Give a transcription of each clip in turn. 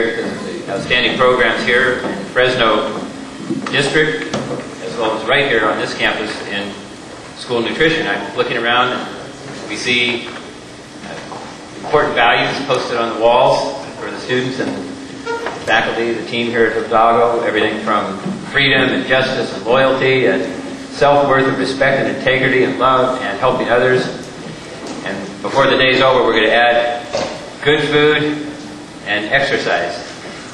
because of the outstanding programs here in Fresno district, as well as right here on this campus in school nutrition. I'm looking around and we see important values posted on the walls for the students and the faculty, the team here at Hidalgo, everything from freedom and justice and loyalty and self-worth and respect and integrity and love and helping others. And before the day's over, we're going to add good food and exercise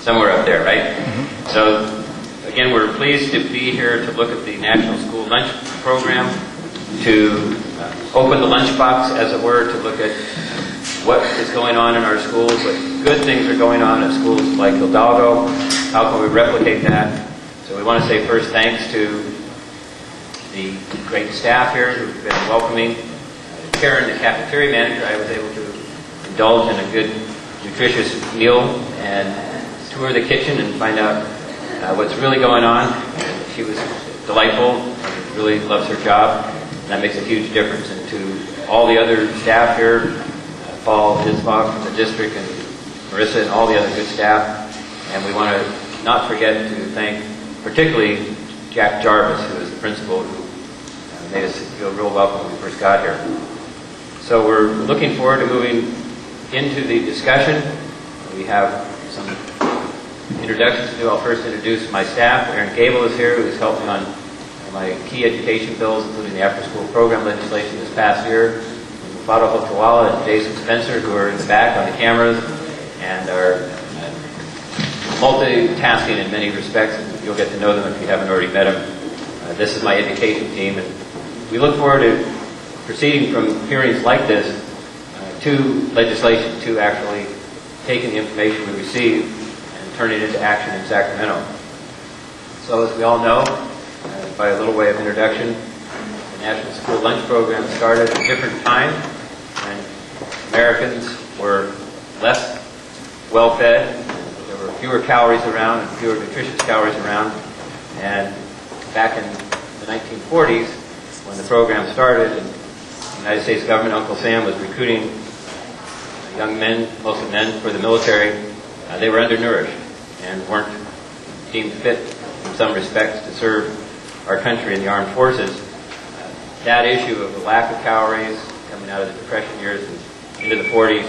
somewhere up there, right? Mm-hmm. So again, we're pleased to be here to look at the National School Lunch Program, to open the lunchbox, as it were, to look at what is going on in our schools, what good things are going on at schools like Hidalgo, how can we replicate that. So we want to say first thanks to the great staff here who've been welcoming. Karen, the cafeteria manager, I was able to indulge in a good, nutritious meal and tour the kitchen and find out what's really going on. And she was delightful, really loves her job, and that makes a huge difference. And to all the other staff here, Paul Isbach from the district and Marissa and all the other good staff. And we want to not forget to thank particularly Jack Jarvis, who is the principal, who made us feel real welcome when we first got here. So we're looking forward to moving into the discussion. We have some introductions to do. I'll first introduce my staff. Aaron Gable is here, who's helped me on my key education bills, including the after-school program legislation this past year. Fado Hotawala and Jason Spencer, who are in the back on the cameras and are multitasking in many respects. And you'll get to know them if you haven't already met them. This is my education team, and we look forward to proceeding from hearings like this to legislation, to actually taking the information we receive and turning it into action in Sacramento. So as we all know, by a little way of introduction, the National School Lunch Program started at a different time when Americans were less well-fed, there were fewer calories around and fewer nutritious calories around. And back in the 1940s, when the program started, and the United States government, Uncle Sam, was recruiting young men, mostly men, for the military, they were undernourished and weren't deemed fit in some respects to serve our country in the armed forces. That issue of the lack of calories coming out of the Depression years and into the 40s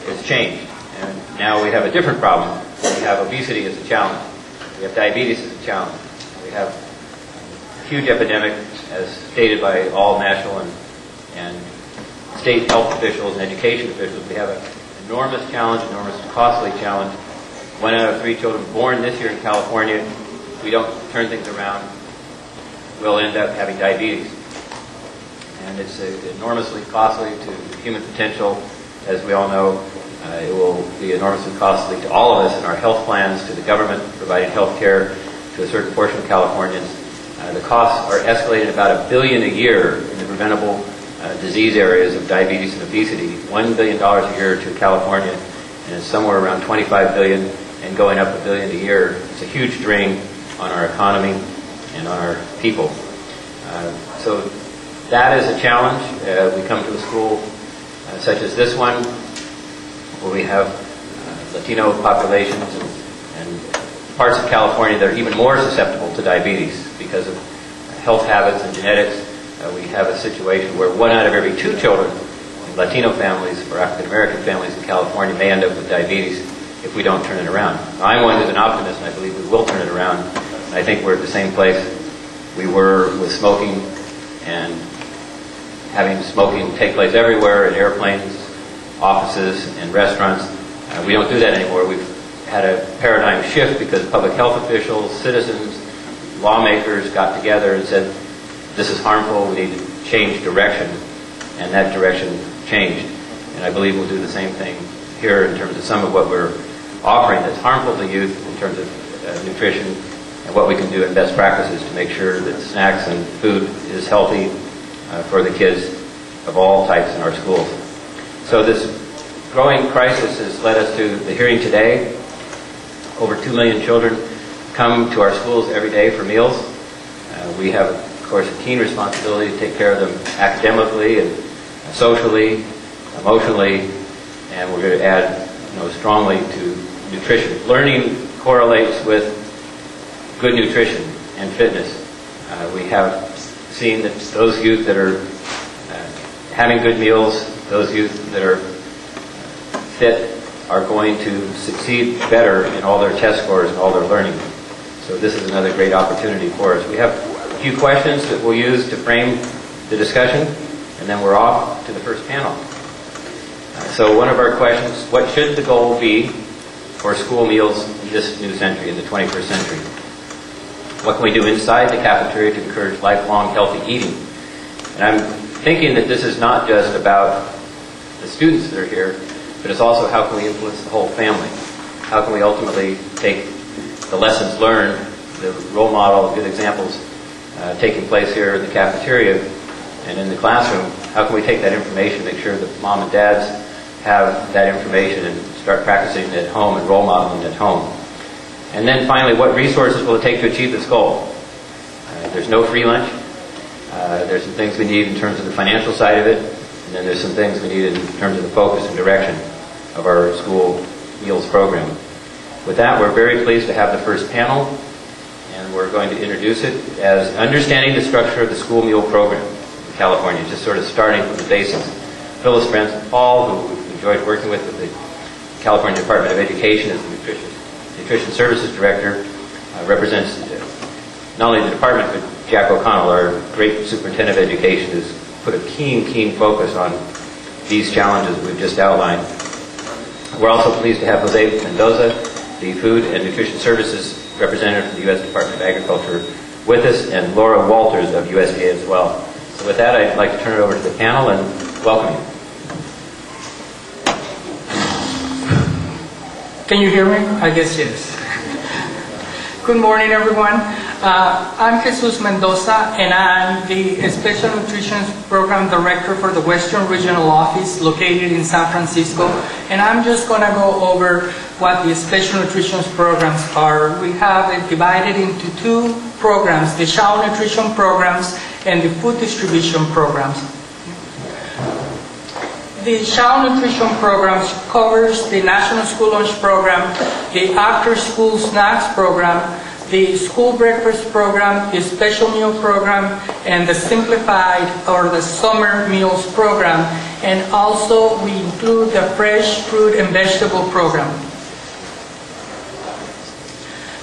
has changed. And now we have a different problem. We have obesity as a challenge. We have diabetes as a challenge. We have a huge epidemic, as stated by all national and state health officials and education officials. We have an enormous challenge, enormous costly challenge. 1 out of 3 children born this year in California, if we don't turn things around, will end up having diabetes. And it's enormously costly to human potential. As we all know, it will be enormously costly to all of us in our health plans, to the government providing health care to a certain portion of Californians. The costs are escalated about $1 billion a year in the preventable disease areas of diabetes and obesity. $1 billion a year to California, and it's somewhere around $25 billion and going up $1 billion a year. It's a huge drain on our economy and on our people. So that is a challenge. We come to a school such as this one, where we have Latino populations and parts of California that are even more susceptible to diabetes because of health habits and genetics. We have a situation where 1 out of every 2 children in Latino families or African American families in California may end up with diabetes if we don't turn it around. Now, I'm one who's an optimist, and I believe we will turn it around. And I think we're at the same place we were with smoking and having smoking take place everywhere, in airplanes, offices, and restaurants. We don't do that anymore. We've had a paradigm shift because public health officials, citizens, lawmakers got together and said, this is harmful, we need to change direction, and that direction changed. And I believe we'll do the same thing here in terms of some of what we're offering that's harmful to youth in terms of nutrition and what we can do in best practices to make sure that snacks and food is healthy for the kids of all types in our schools. So this growing crisis has led us to the hearing today. Over 2 million children come to our schools every day for meals. We have, of course, a keen responsibility to take care of them academically and socially, emotionally, and we're going to add strongly to nutrition. Learning correlates with good nutrition and fitness. We have seen that those youth that are having good meals, those youth that are fit, are going to succeed better in all their test scores and all their learning. So this is another great opportunity for us. We have a few questions that we'll use to frame the discussion, and then we're off to the first panel. So one of our questions, what should the goal be for school meals in this new century, in the 21st century? What can we do inside the cafeteria to encourage lifelong healthy eating? And I'm thinking that this is not just about the students that are here, but it's also how can we influence the whole family? How can we ultimately take the lessons learned, the role model, good examples taking place here in the cafeteria and in the classroom, how can we take that information, make sure that mom and dads have that information and start practicing it at home and role modeling it at home? And then finally, what resources will it take to achieve this goal? There's no free lunch. There's some things we need in terms of the financial side of it, and then there's some things we need in terms of the focus and direction of our school meals program. With that, we're very pleased to have the first panel, and we're going to introduce it as Understanding the Structure of the School Meal Program in California, just sort of starting from the basics. Phyllis Branson-Paul, who we've enjoyed working with the California Department of Education as the Nutrition Services Director, represents not only the department, but Jack O'Connell, our great superintendent of education, has put a keen focus on these challenges we've just outlined. We're also pleased to have Jose Mendoza, the Food and Nutrition Services representative from the U.S. Department of Agriculture, with us, and Laura Walters of USDA as well. So with that, I'd like to turn it over to the panel and welcome you. Can you hear me? I guess yes. Good morning, everyone. I'm Jesus Mendoza, and I'm the Special Nutrition Program Director for the Western Regional Office located in San Francisco. And I'm just going to go over what the Special Nutrition Programs are. We have it divided into two programs, the Child Nutrition Programs and the Food Distribution Programs. The Child Nutrition Programs covers the National School Lunch Program, the After School Snacks Program, the School Breakfast Program, the Special Meal Program, and the Simplified or the Summer Meals Program. And also we include the Fresh Fruit and Vegetable Program.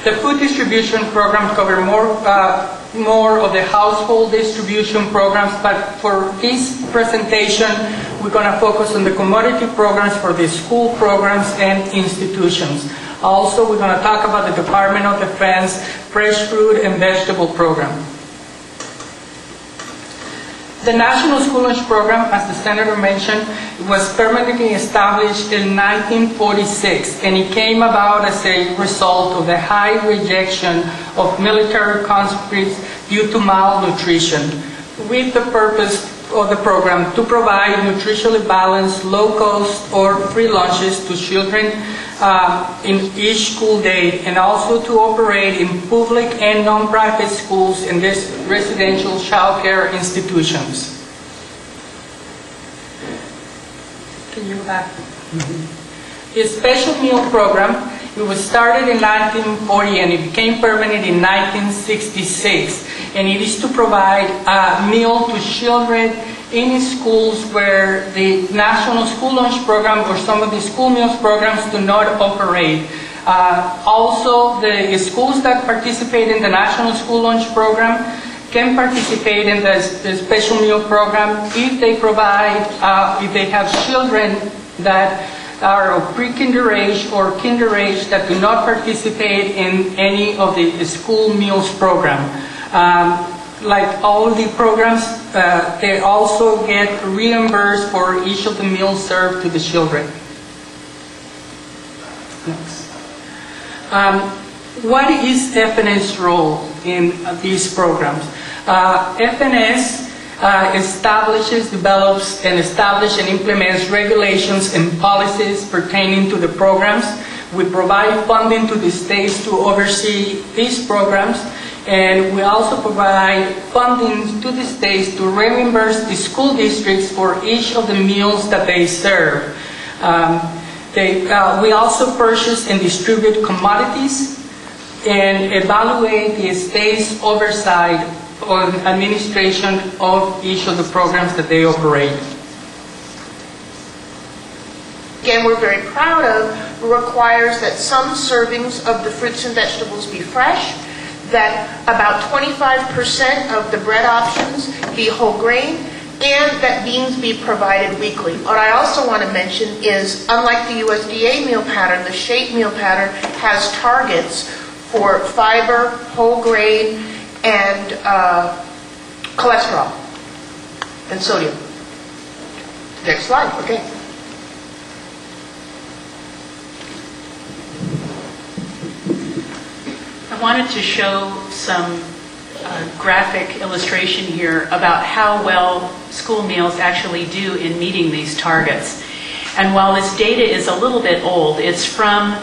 The Food Distribution Program covers more of the household distribution programs, but for this presentation, we're going to focus on the commodity programs for the school programs and institutions. Also, we're going to talk about the Department of Defense Fresh Fruit and Vegetable Program. The National School Lunch Program, as the Senator mentioned, was permanently established in 1946, and it came about as a result of the high rejection of military conscripts due to malnutrition, with the purpose of the program to provide nutritionally balanced, low-cost or free lunches to children in each school day, and also to operate in public and non-profit schools and residential child care institutions. Can you go back? The Special Meal Program, it was started in 1940 and it became permanent in 1966. And it is to provide a meal to children in schools where the National School Lunch Program or some of the school meals programs do not operate. Also, the schools that participate in the National School Lunch Program can participate in the Special Meal Program if they provide, if they have children that are of pre-kinder age or kinder age that do not participate in any of the school meals program. Like all the programs, they also get reimbursed for each of the meals served to the children. Next. What is FNS role in these programs? FNS establishes, develops, and implements regulations and policies pertaining to the programs. We provide funding to the states to oversee these programs, and we also provide funding to the states to reimburse the school districts for each of the meals that they serve. We also purchase and distribute commodities and evaluate the state's oversight on administration of each of the programs that they operate. Again, we're very proud of, requires that some servings of the fruits and vegetables be fresh, that about 25% of the bread options be whole grain, and that beans be provided weekly. What I also want to mention is, unlike the USDA meal pattern, the SHAPE meal pattern has targets for fiber, whole grain, and cholesterol and sodium. Next slide, okay. I wanted to show some graphic illustration here about how well school meals actually do in meeting these targets. And while this data is a little bit old, it's from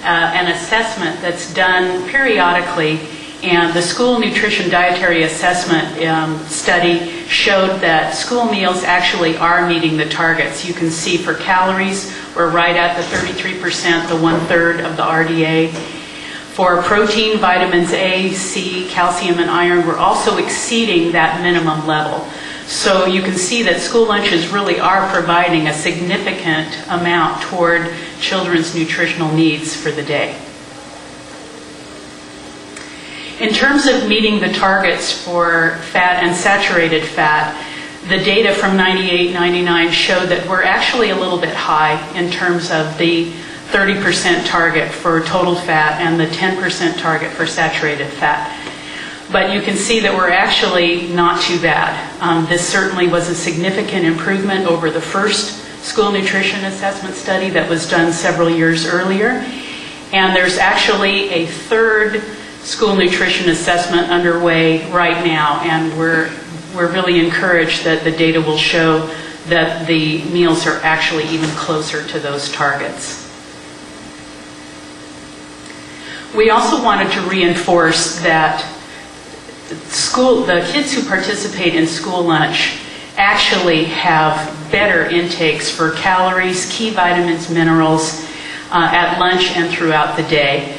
an assessment that's done periodically, and the School Nutrition Dietary Assessment study showed that school meals actually are meeting the targets. You can see for calories, we're right at the 33%, the 1/3 of the RDA. For protein, vitamins A, C, calcium, and iron, we're also exceeding that minimum level. So you can see that school lunches really are providing a significant amount toward children's nutritional needs for the day. In terms of meeting the targets for fat and saturated fat, the data from 98-99 showed that we're actually a little bit high in terms of the 30% target for total fat and the 10% target for saturated fat. But you can see that we're actually not too bad. This certainly was a significant improvement over the first school nutrition assessment study that was done several years earlier. And there's actually a third school nutrition assessment underway right now, and we're really encouraged that the data will show that the meals are actually even closer to those targets. We also wanted to reinforce that the kids who participate in school lunch actually have better intakes for calories, key vitamins, minerals at lunch and throughout the day.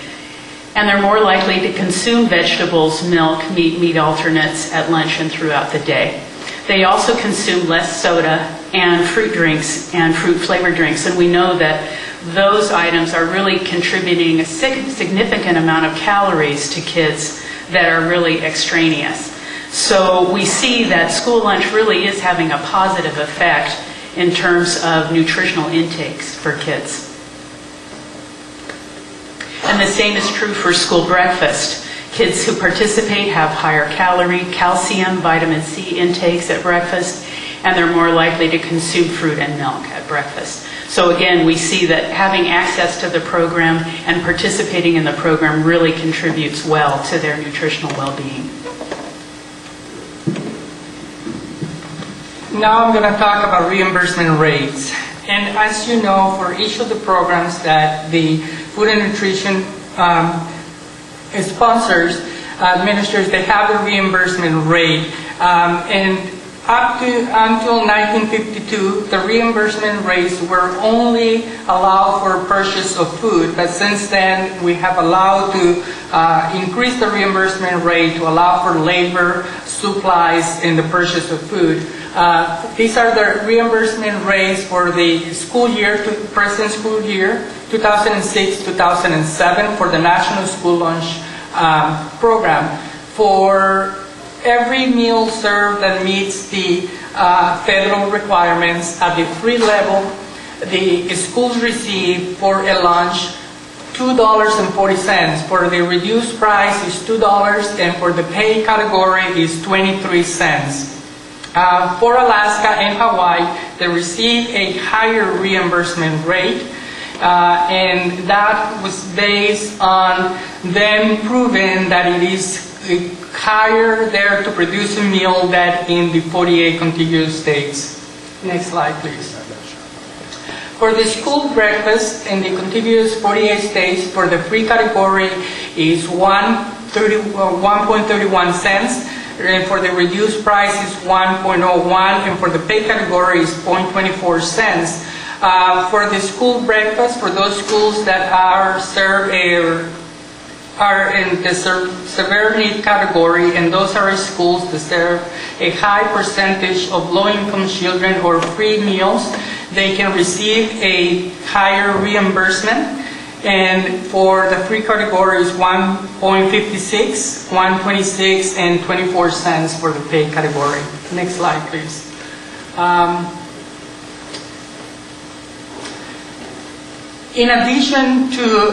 And they're more likely to consume vegetables, milk, meat alternates at lunch and throughout the day. They also consume less soda and fruit drinks and fruit flavored drinks, and we know that those items are really contributing a significant amount of calories to kids that are really extraneous. So we see that school lunch really is having a positive effect in terms of nutritional intakes for kids. And the same is true for school breakfast. Kids who participate have higher calorie, calcium, vitamin C intakes at breakfast, and they're more likely to consume fruit and milk at breakfast. So again, we see that having access to the program and participating in the program really contributes well to their nutritional well-being. Now I'm going to talk about reimbursement rates. And as you know, for each of the programs that the Food and Nutrition sponsors, administers, they have a reimbursement rate. And until 1952, the reimbursement rates were only allowed for purchase of food, but since then we have allowed to increase the reimbursement rate to allow for labor, supplies, and the purchase of food. These are the reimbursement rates for the school year, present school year, 2006-2007 for the National School Lunch Program. For every meal served that meets the federal requirements at the free level, the schools receive for a lunch $2.40. For the reduced price is $2, and for the pay category is 23 cents. For Alaska and Hawaii, they receive a higher reimbursement rate, and that was based on them proving that it is higher there to produce a meal than in the 48 contiguous states. Next slide, please. For the school breakfast in the contiguous 48 states, for the free category is 1.31 cents, and for the reduced price is 1.01, and for the pay category is 0.24 cents. For the school breakfast, for those schools that are in the severe need category, and those are schools that serve a high percentage of low-income children or free meals, they can receive a higher reimbursement. And for the free categories, 1.56, 1.26, and 24 cents for the paid category. Next slide, please. In addition to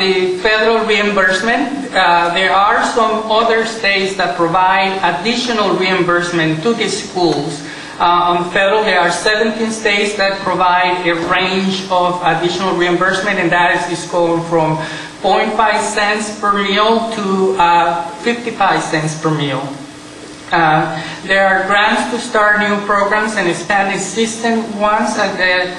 the federal reimbursement, there are some other states that provide additional reimbursement to the schools. On federal, there are 17 states that provide a range of additional reimbursement, and that is going from 0.5 cents per meal to 55 cents per meal. There are grants to start new programs and expand existing ones at the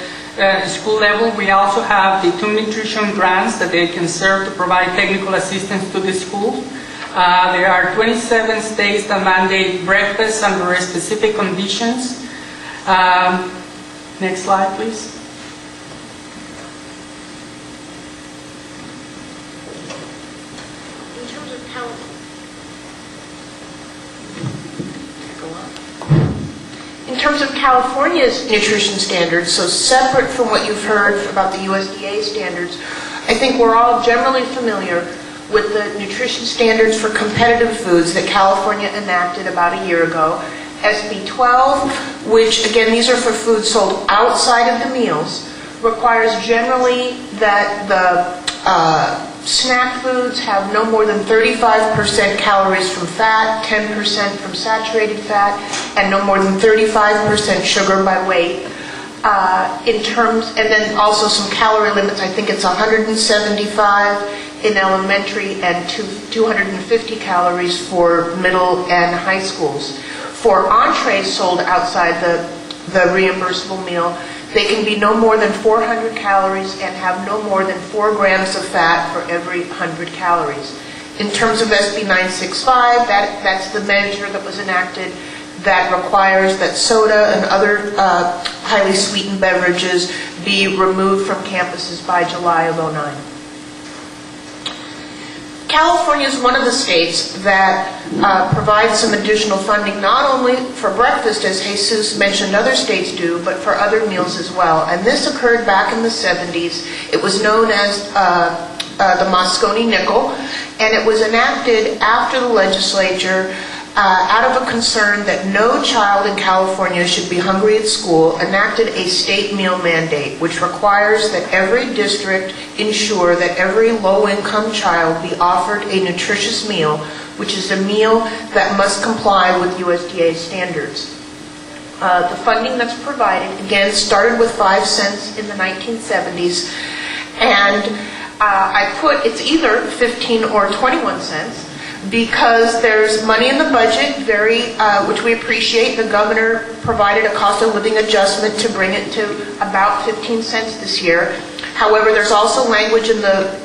school level. We also have the 2 nutrition grants that they can serve to provide technical assistance to the schools. There are 27 states that mandate breakfast under specific conditions. Next slide, please. In terms of California's nutrition standards, so separate from what you've heard about the USDA standards, I think we're all generally familiar with the nutrition standards for competitive foods that California enacted about a year ago. SB 12, which again, these are for foods sold outside of the meals, requires generally that the snack foods have no more than 35% calories from fat, 10% from saturated fat, and no more than 35% sugar by weight. And then also some calorie limits. I think it's 175 in elementary and 250 calories for middle and high schools. For entrees sold outside the reimbursable meal, they can be no more than 400 calories and have no more than 4 grams of fat for every 100 calories. In terms of SB 965, that's the measure that was enacted that requires that soda and other highly sweetened beverages be removed from campuses by July of '09. California is one of the states that provides some additional funding, not only for breakfast, as Jesus mentioned other states do, but for other meals as well. And this occurred back in the 70s. It was known as the Moscone nickel, and it was enacted after the legislature, out of a concern that no child in California should be hungry at school, enacted a state meal mandate, which requires that every district ensure that every low-income child be offered a nutritious meal, which is a meal that must comply with USDA standards. The funding that's provided, again, started with 5 cents in the 1970s, and it's either 15 or 21 cents, because there's money in the budget, which we appreciate. The governor provided a cost of living adjustment to bring it to about 15 cents this year. However, there's also language in the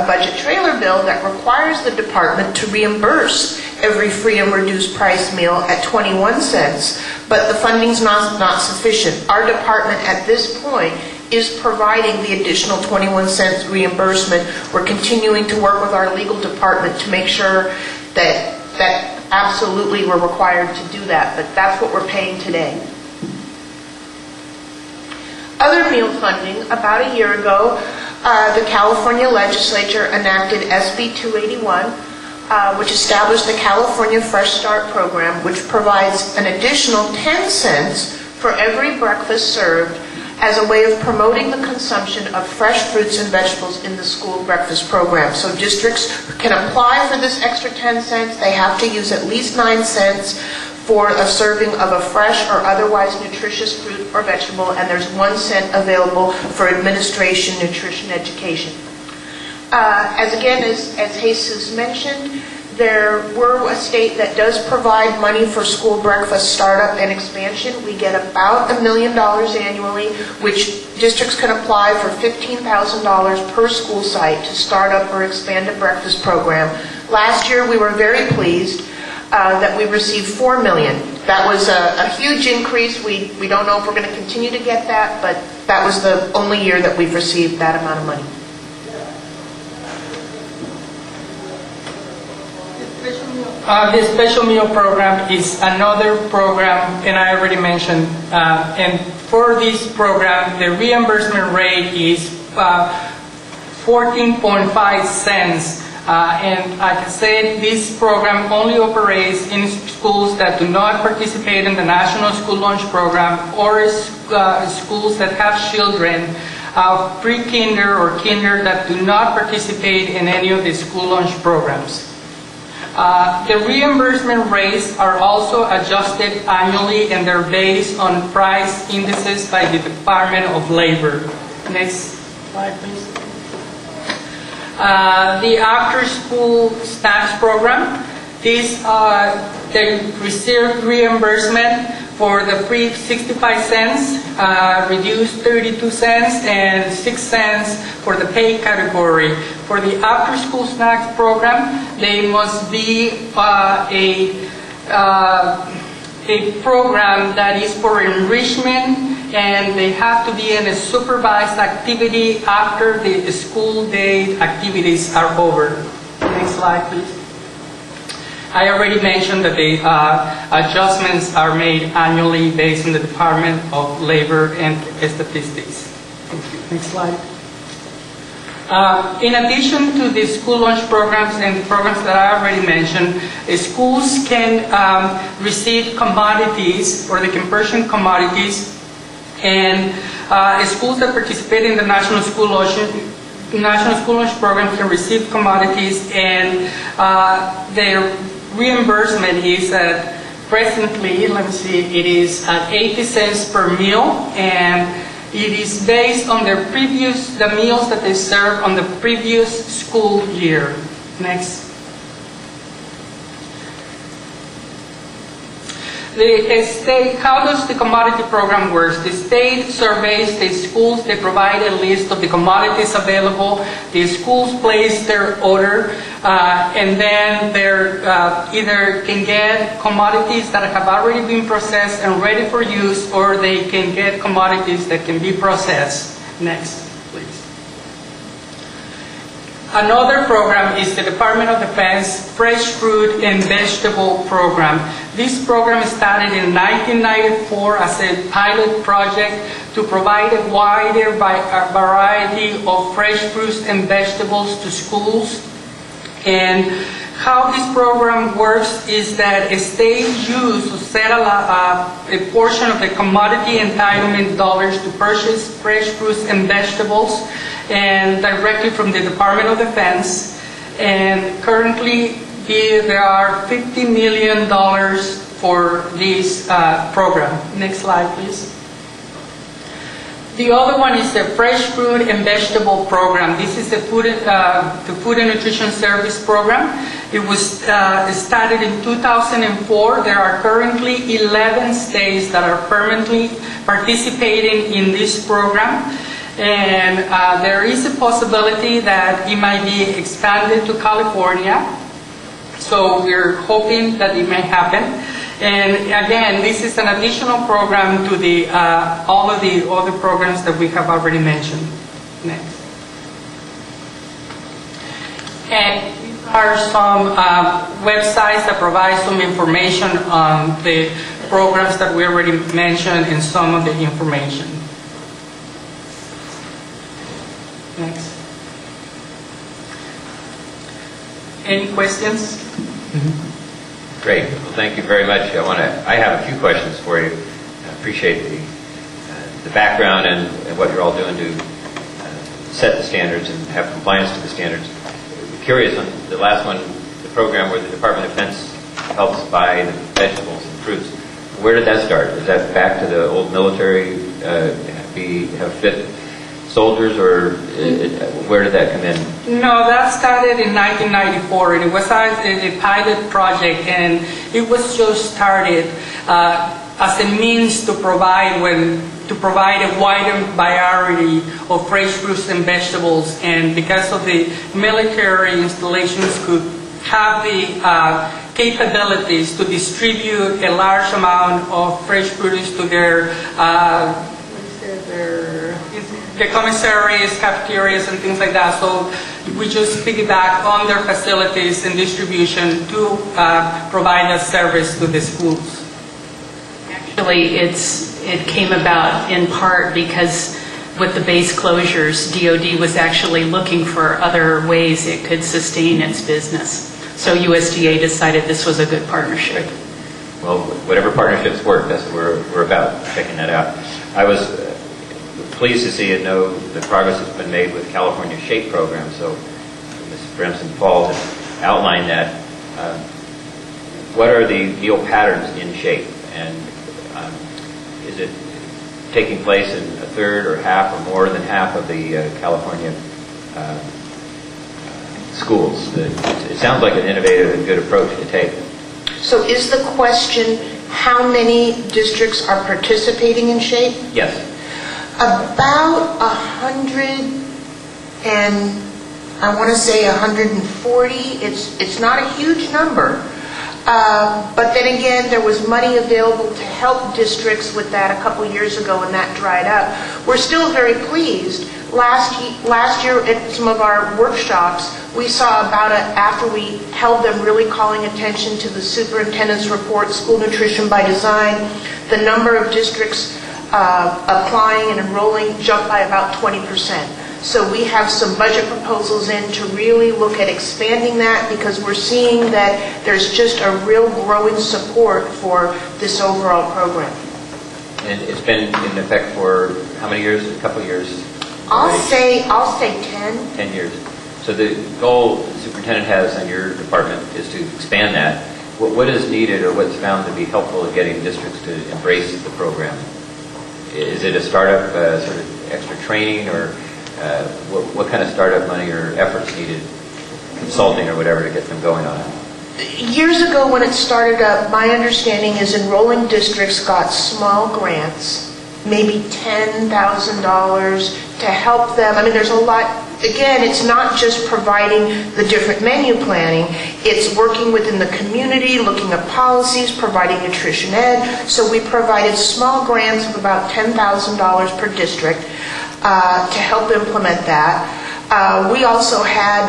budget trailer bill that requires the department to reimburse every free and reduced price meal at 21 cents, but the funding's not sufficient. Our department at this point is providing the additional 21 cents reimbursement. We're continuing to work with our legal department to make sure that absolutely we're required to do that, but that's what we're paying today. Other meal funding, about a year ago, the California legislature enacted SB 281, which established the California Fresh Start program, which provides an additional 10 cents for every breakfast served as a way of promoting the consumption of fresh fruits and vegetables in the school breakfast program. So districts can apply for this extra 10 cents. They have to use at least 9 cents for a serving of a fresh or otherwise nutritious fruit or vegetable, and there's 1 cent available for administration, nutrition, education. As Jesus mentioned, we're a state that does provide money for school breakfast startup and expansion. We get about $1 million annually, which districts can apply for $15,000 per school site to start up or expand a breakfast program. Last year, we were very pleased that we received $4 million. That was a huge increase. We don't know if we're going to continue to get that, but that was the only year that we've received that amount of money. The special meal program is another program, and I already mentioned, and for this program, the reimbursement rate is 14.5 cents. And like I said, this program only operates in schools that do not participate in the National School Lunch Program, or schools that have children pre-kinder or kinder that do not participate in any of the school lunch programs. The reimbursement rates are also adjusted annually, and they're based on price indices by the Department of Labor. Next slide, please. The after-school snacks program, they receive reimbursement for the free 65 cents, reduced 32 cents, and 6 cents for the pay category. For the after-school snacks program, they must be a program that is for enrichment, and they have to be in a supervised activity after the school day activities are over. Next slide, please. I already mentioned that the adjustments are made annually based on the Department of Labor and Statistics. Thank you. Next slide. In addition to the school lunch programs and the programs that I already mentioned, schools can receive commodities, or they can purchase commodities, and schools that participate in the National School Lunch Program can receive commodities, and their reimbursement is at presently, let me see, it is at 80 cents per meal, and it is based on the meals that they served on the previous school year. Next. The state, how does the commodity program work? The state surveys the schools, they provide a list of the commodities available, the schools place their order, and then they're either can get commodities that have already been processed and ready for use, or they can get commodities that can be processed. Next, please. Another program is the Department of Defense Fresh Fruit and Vegetable Program. This program started in 1994 as a pilot project to provide a wider variety of fresh fruits and vegetables to schools. And how this program works is that a state used to set a portion of the commodity entitlement dollars to purchase fresh fruits and vegetables, and directly from the Department of Defense. And currently there are $50 million for this program. Next slide, please. The other one is the Fresh Fruit and Vegetable Program. This is the Food and Nutrition Service Program. It was started in 2004. There are currently 11 states that are permanently participating in this program. And there is a possibility that it might be expanded to California. So we're hoping that it may happen. And again, this is an additional program to the all of the other programs that we have already mentioned. Next. And these are some websites that provide some information on the programs that we already mentioned and some of the information. Next. Any questions? Mm-hmm. Great. Well, thank you very much. I have a few questions for you. I appreciate the background and what you're all doing to set the standards and have compliance to the standards. I'm curious on the last one, the program where the Department of Defense helps buy the vegetables and fruits. Where did that start? Is that back to the old military, have fit soldiers, or where did that come in? No, that started in 1994, and it was a pilot project, and it was just started as a means to provide a wider variety of fresh fruits and vegetables, and because of the military installations could have the capabilities to distribute a large amount of fresh produce to their the commissaries, cafeterias, and things like that. So we just piggyback on their facilities and distribution to provide a service to the schools. Actually, it came about in part because with the base closures, DOD was actually looking for other ways it could sustain its business. So USDA decided this was a good partnership. Well, whatever partnerships work, that's what we're about, checking that out. I was pleased to see and know the progress that's been made with California's SHAPE program. So Ms. Bremson Falls has outlined that. What are the meal patterns in SHAPE? And is it taking place in a third or half or more than half of the California schools? It sounds like an innovative and good approach to take. So is the question how many districts are participating in SHAPE? Yes. About 100 and I want to say 140. It's not a huge number. But then again, there was money available to help districts with that a couple years ago, and that dried up. We're still very pleased. Last year at some of our workshops, we saw after we held them really calling attention to the superintendent's report, School Nutrition by Design, the number of districts applying and enrolling jumped by about 20%. So we have some budget proposals in to really look at expanding that, because we're seeing that there's just a real growing support for this overall program. And it's been in effect for how many years? A couple of years? I'll say 10. 10 years. So the goal the superintendent has in your department is to expand that. What is needed or what's found to be helpful in getting districts to embrace the program? Is it a startup sort of extra training, or what kind of startup money or efforts needed, consulting or whatever, to get them going on it? Years ago when it started up, my understanding is enrolling districts got small grants, maybe $10,000 to help them. I mean, there's a lot. Again, it's not just providing the different menu planning. It's working within the community, looking at policies, providing nutrition ed. So we provided small grants of about $10,000 per district to help implement that. We also had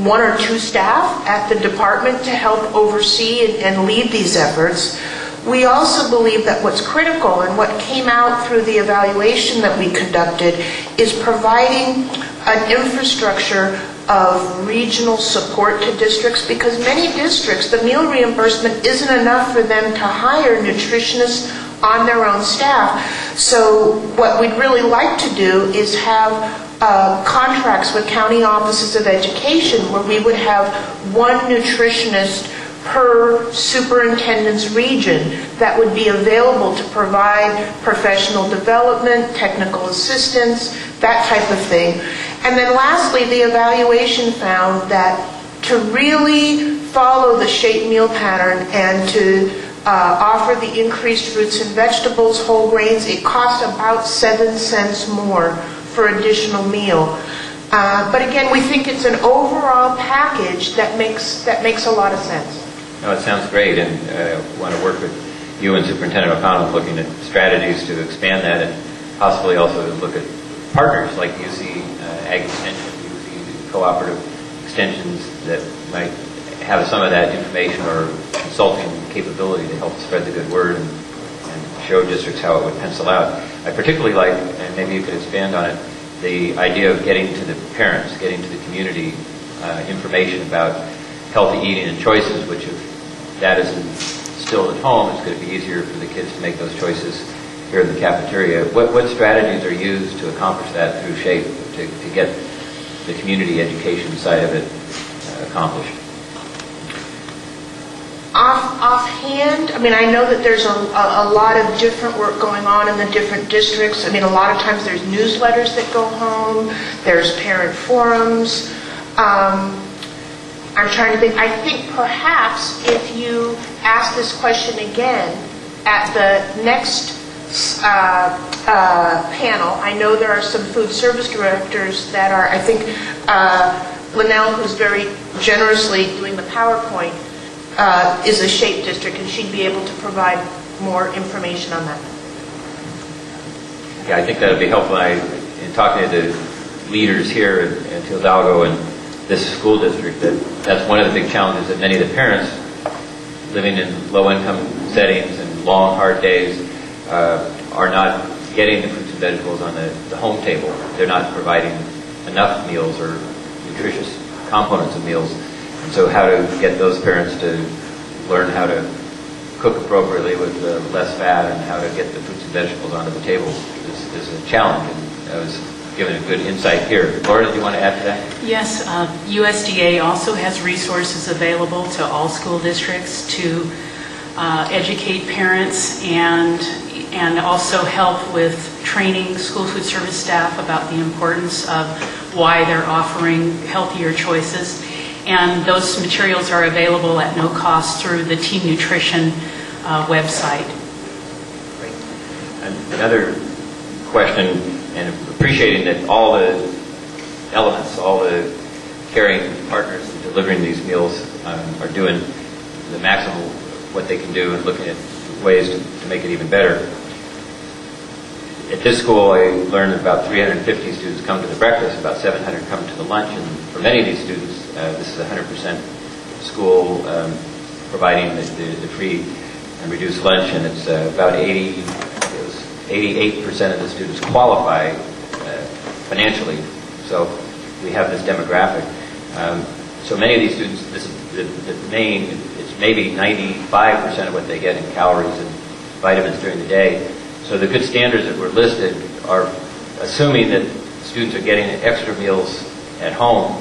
1 or 2 staff at the department to help oversee and lead these efforts. We also believe that what's critical, and what came out through the evaluation that we conducted, is providing an infrastructure of regional support to districts, because many districts, the meal reimbursement isn't enough for them to hire nutritionists on their own staff. So what we'd really like to do is have contracts with county offices of education where we would have 1 nutritionist per superintendent's region that would be available to provide professional development, technical assistance, that type of thing. And then lastly, the evaluation found that to really follow the SHAPE meal pattern and to offer the increased fruits and vegetables, whole grains, it costs about 7 cents more for additional meal. But again, we think it's an overall package that makes a lot of sense. No, it sounds great, and I want to work with you and Superintendent O'Connell looking at strategies to expand that, and possibly also to look at partners like UC Ag Extension, UC Cooperative Extensions that might have some of that information or consulting capability to help spread the good word and show districts how it would pencil out. I particularly like, and maybe you could expand on it, the idea of getting to the parents, getting to the community information about healthy eating and choices, which if that is instilled at home, it's going to be easier for the kids to make those choices here in the cafeteria. What strategies are used to accomplish that through SHAPE, to get the community education side of it accomplished? Offhand, I mean, I know that there's a lot of different work going on in the different districts. I mean, a lot of times there's newsletters that go home, there's parent forums. I'm trying to think. I think perhaps if you ask this question again at the next panel, I know there are some food service directors that are, I think Linnell, who's very generously doing the PowerPoint, is a SHAPE district, and she'd be able to provide more information on that. Yeah, I think that would be helpful. in talking to the leaders here in Hidalgo and this school district, that's one of the big challenges that many of the parents living in low-income settings and long, hard days are not getting the fruits and vegetables on the home table. They're not providing enough meals or nutritious components of meals. And so how to get those parents to learn how to cook appropriately with less fat and how to get the fruits and vegetables onto the table is a challenge. And I was given a good insight here. Laura, did you want to add to that? Yes, USDA also has resources available to all school districts to educate parents and also help with training school food service staff about the importance of why they're offering healthier choices. And those materials are available at no cost through the Teen Nutrition website. Great. And another question, and appreciating that all the elements, all the caring partners in delivering these meals are doing the maximum of what they can do and looking at ways to make it even better. At this school, I learned that about 350 students come to the breakfast, about 700 come to the lunch, and for many of these students, this is a 100% school providing the free and reduced lunch, and it's about 88% of the students qualify financially. So we have this demographic. So many of these students, it's maybe 95% of what they get in calories and vitamins during the day. So the good standards that were listed are assuming that students are getting extra meals at home,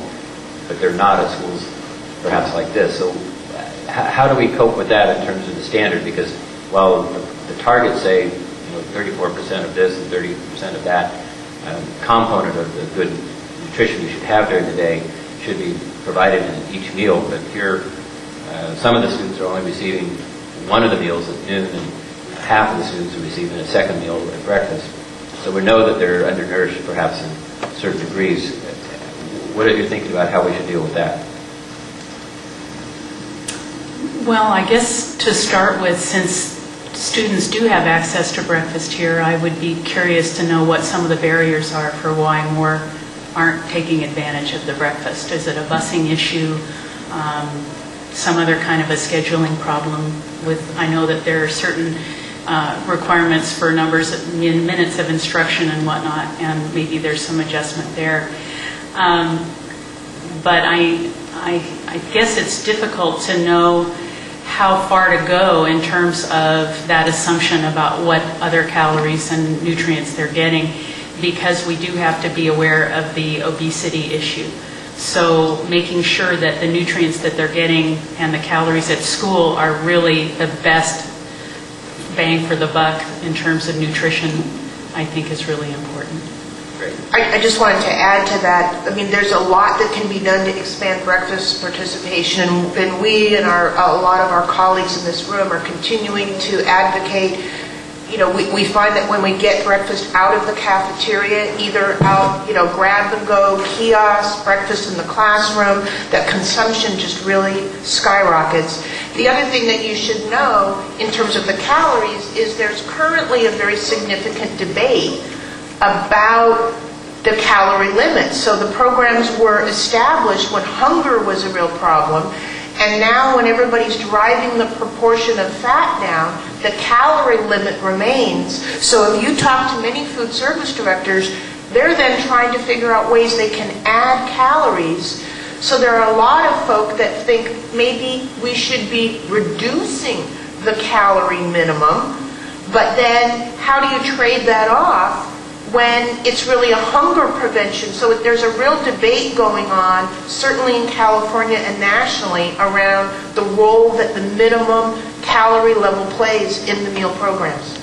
but they're not at schools perhaps like this. So how do we cope with that in terms of the standard? Because while the targets say 34% of this and 30% of that component of the good nutrition we should have during the day should be provided in each meal, but here some of the students are only receiving one of the meals at noon and half of the students are receiving a second meal at breakfast. So we know that they're undernourished perhaps in certain degrees. What are you thinking about how we should deal with that? Well, I guess to start with, since students do have access to breakfast here, I would be curious to know what some of the barriers are for why more aren't taking advantage of the breakfast. Is it a busing issue? Some other kind of a scheduling problem with, I know that there are certain requirements for numbers of minutes of instruction and whatnot, and maybe there's some adjustment there. But I guess it's difficult to know how far to go in terms of that assumption about what other calories and nutrients they're getting, because we do have to be aware of the obesity issue. So making sure that the nutrients that they're getting and the calories at school are really the best bang for the buck in terms of nutrition, I think is really important. Great. I just wanted to add to that. I mean, there's a lot that can be done to expand breakfast participation, and we and a lot of our colleagues in this room are continuing to advocate. You know, we find that when we get breakfast out of the cafeteria, either out, grab and go, kiosk, breakfast in the classroom, that consumption just really skyrockets. The other thing that you should know in terms of the calories is there's currently a very significant debate about the calorie limit. So the programs were established when hunger was a real problem, and now when everybody's driving the proportion of fat down, the calorie limit remains. So if you talk to many food service directors, they're then trying to figure out ways they can add calories. So there are a lot of folk that think maybe we should be reducing the calorie minimum, but then how do you trade that off when it's really a hunger prevention? So there's a real debate going on, certainly in California and nationally, around the role that the minimum calorie level plays in the meal programs.